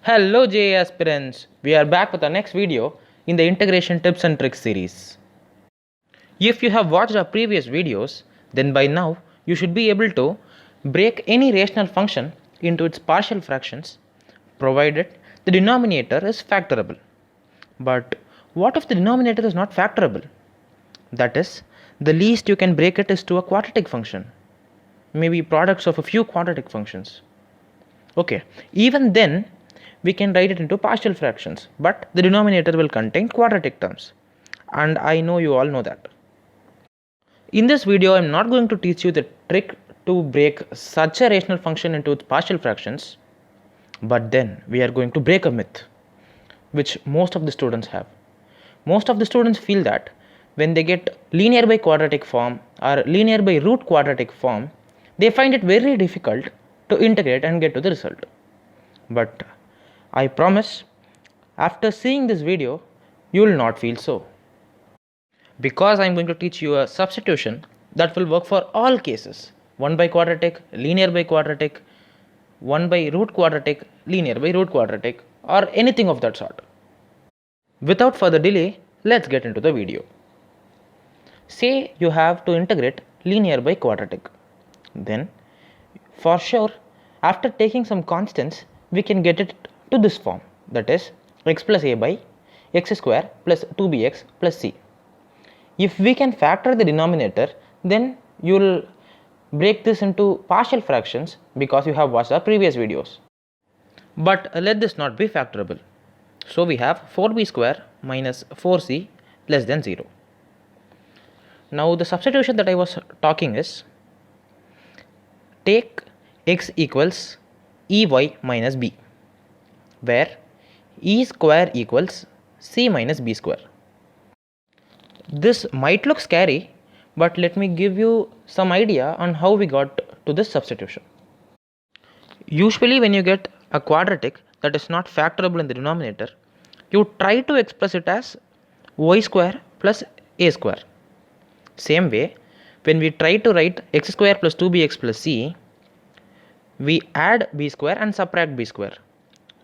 Hello JA aspirants, we are back with our next video in the integration tips and tricks series. If you have watched our previous videos, then by now you should be able to break any rational function into its partial fractions provided the denominator is factorable. But what if the denominator is not factorable? That is, the least you can break it is to a quadratic function, maybe products of a few quadratic functions. Okay, even then we can write it into partial fractions, but the denominator will contain quadratic terms, and I know you all know that. In this video, I am not going to teach you the trick to break such a rational function into its partial fractions, but then we are going to break a myth which most of the students have. Most of the students feel that when they get linear by quadratic form or linear by root quadratic form, they find it very difficult to integrate and get to the result. But I promise, after seeing this video, you will not feel so. Because I am going to teach you a substitution that will work for all cases. 1 by quadratic, linear by quadratic, 1 by root quadratic, linear by root quadratic, or anything of that sort. Without further delay, let's get into the video. Say you have to integrate linear by quadratic. Then, for sure, after taking some constants, we can get it to this form, that is x plus a by x square plus 2bx plus c. If we can factor the denominator, then you will break this into partial fractions because you have watched our previous videos. But let this not be factorable. So we have 4b square minus 4c less than 0. Now the substitution that I was talking is, take x equals ey minus b, where e square equals c minus b square. This might look scary, but let me give you some idea on how we got to this substitution. Usually when you get a quadratic that is not factorable in the denominator, you try to express it as y square plus a square. Same way, when we try to write x square plus 2bx plus c, we add b square and subtract b square.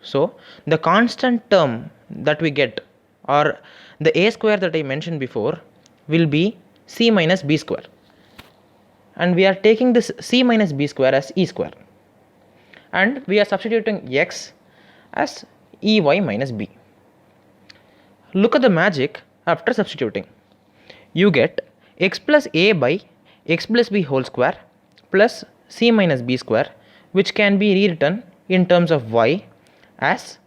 So the constant term that we get, or the a square that I mentioned before, will be c minus b square, and we are taking this c minus b square as e square, and we are substituting x as ey minus b. Look at the magic after substituting. You get x plus a by x plus b whole square plus c minus b square, which can be rewritten in terms of y as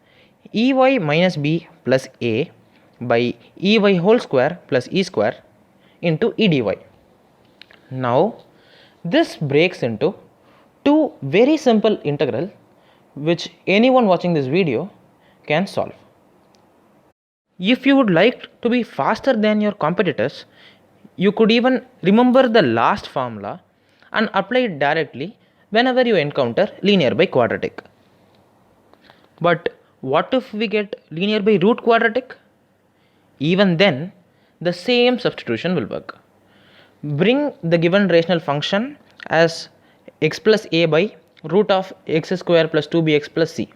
ey minus b plus a by ey whole square plus e square into e dy. Now this breaks into two very simple integral which anyone watching this video can solve. If you would like to be faster than your competitors, you could even remember the last formula and apply it directly whenever you encounter linear by quadratic. But what if we get linear by root quadratic? Even then, the same substitution will work. Bring the given rational function as x plus a by root of x square plus 2bx plus c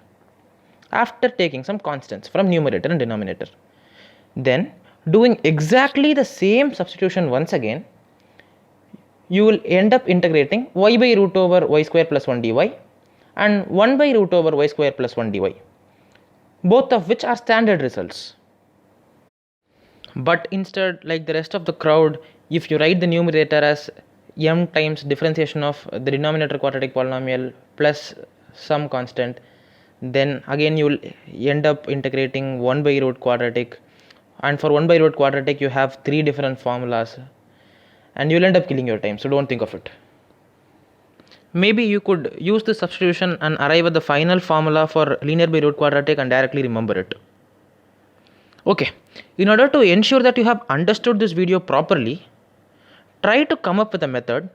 after taking some constants from numerator and denominator. Then, doing exactly the same substitution once again, you will end up integrating y by root over y square plus 1 dy and 1 by root over y square plus 1 dy, both of which are standard results. But instead, like the rest of the crowd, if you write the numerator as m times differentiation of the denominator quadratic polynomial plus some constant, then again you will end up integrating 1 by root quadratic, and for 1 by root quadratic you have 3 different formulas, and you will end up killing your time, so don't think of it. Maybe you could use this substitution and arrive at the final formula for linear by root quadratic and directly remember it. Okay, in order to ensure that you have understood this video properly, try to come up with a method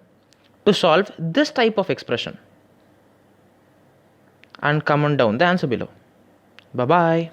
to solve this type of expression and comment down the answer below. Bye bye.